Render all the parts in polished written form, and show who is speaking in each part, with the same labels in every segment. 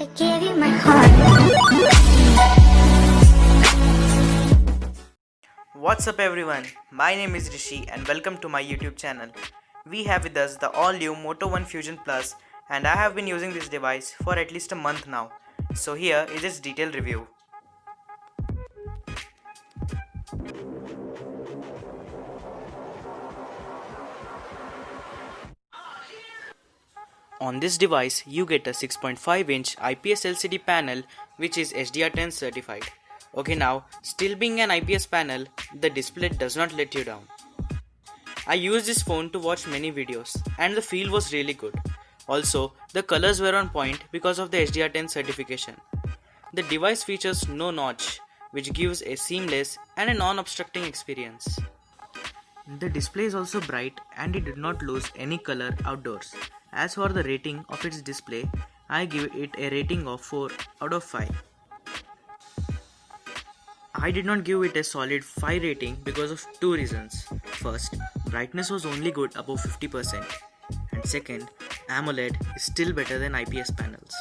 Speaker 1: I gave you my heart.
Speaker 2: What's up everyone, my name is Rishi and welcome to my YouTube channel. We have with us the all new Moto One Fusion Plus and I have been using this device for at least a month now. So here is its detailed review. On this device, you get a 6.5-inch IPS LCD panel which is HDR10 certified. Okay, now, still being an IPS panel, the display does not let you down. I used this phone to watch many videos and the feel was really good. Also, the colors were on point because of the HDR10 certification. The device features no notch, which gives a seamless and a non-obstructing experience. The display is also bright and it did not lose any color outdoors. As for the rating of its display, I give it a rating of 4 out of 5. I did not give it a solid 5 rating because of two reasons. First, brightness was only good above 50%. And second, AMOLED is still better than IPS panels.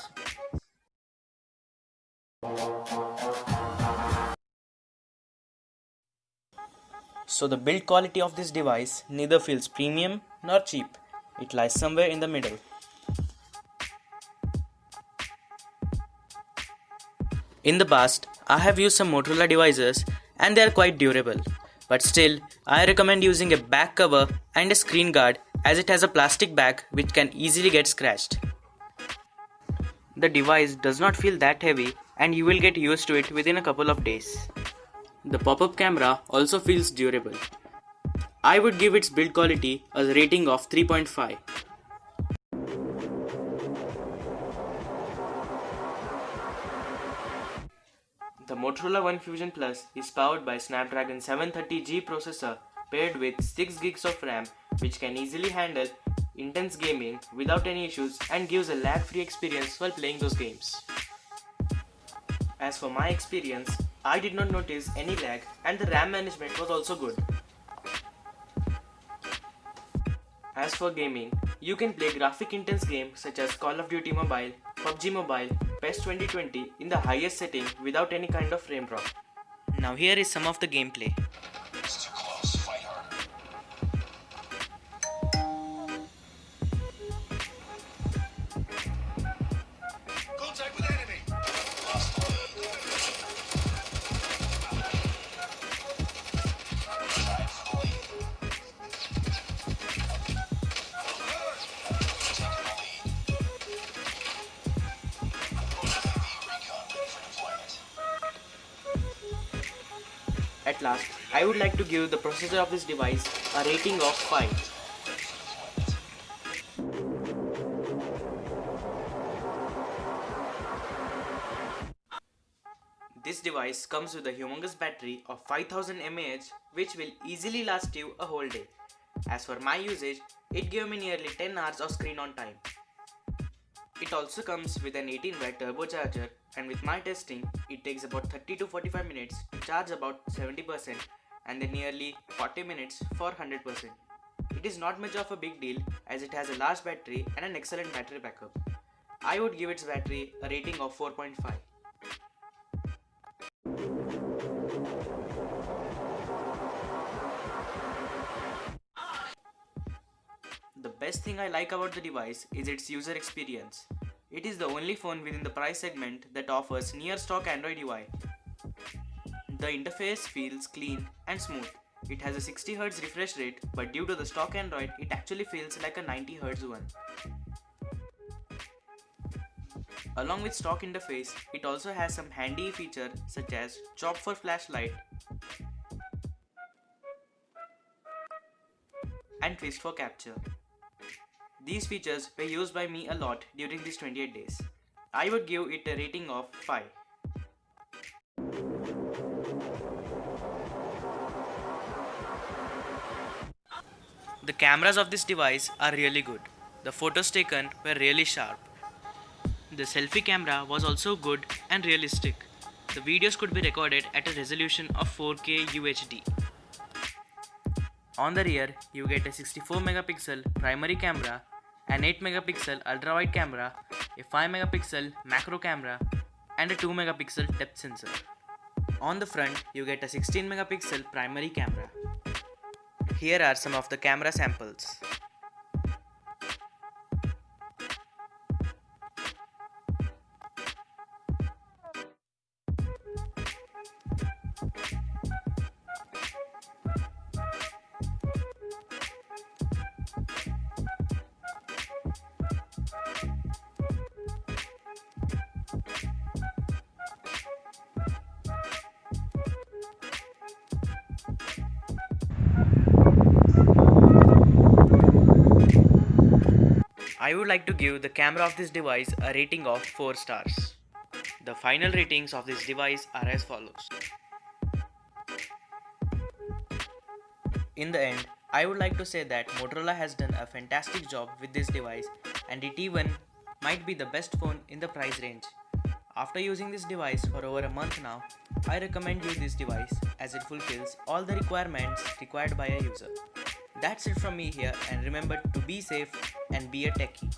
Speaker 2: So the build quality of this device neither feels premium nor cheap. It lies somewhere in the middle. In the past, I have used some Motorola devices and they are quite durable. But still, I recommend using a back cover and a screen guard as it has a plastic back which can easily get scratched. The device does not feel that heavy and you will get used to it within a couple of days. The pop-up camera also feels durable. I would give its build quality a rating of 3.5. The Motorola One Fusion Plus is powered by Snapdragon 730G processor paired with 6 gigs of RAM which can easily handle intense gaming without any issues and gives a lag-free experience while playing those games. As for my experience, I did not notice any lag and the RAM management was also good. As for gaming, you can play graphic intense games such as Call of Duty Mobile, PUBG Mobile, PES 2020 in the highest setting without any kind of frame drop. Now here is some of the gameplay.
Speaker 3: Contact with enemy.
Speaker 2: At last, I would like to give the processor of this device a rating of 5. This device comes with a humongous battery of 5000 mAh which will easily last you a whole day. As for my usage, it gave me nearly 10 hours of screen on time. It also comes with an 18W turbocharger and with my testing, it takes about 30 to 45 minutes to charge about 70% and then nearly 40 minutes for 100%. It is not much of a big deal as it has a large battery and an excellent battery backup. I would give its battery a rating of 4.5. The best thing I like about the device is its user experience. It is the only phone within the price segment that offers near stock Android UI. The interface feels clean and smooth. It has a 60Hz refresh rate, but due to the stock Android, it actually feels like a 90Hz one. Along with stock interface, it also has some handy features such as chop for flashlight and twist for capture. These features were used by me a lot during these 28 days. I would give it a rating of 5. The cameras of this device are really good. The photos taken were really sharp. The selfie camera was also good and realistic. The videos could be recorded at a resolution of 4K UHD. On the rear, you get a 64 megapixel primary camera, an 8 megapixel ultra wide camera, a 5 megapixel macro camera, and a 2 megapixel depth sensor. On the front, you get a 16 megapixel primary camera. Here are some of the camera samples. I would like to give the camera of this device a rating of 4 stars. The final ratings of this device are as follows. In the end, I would like to say that Motorola has done a fantastic job with this device, and it even might be the best phone in the price range. After using this device for over a month now, I recommend you this device as it fulfills all the requirements required by a user. That's it from me here, and remember to be safe and be a techie.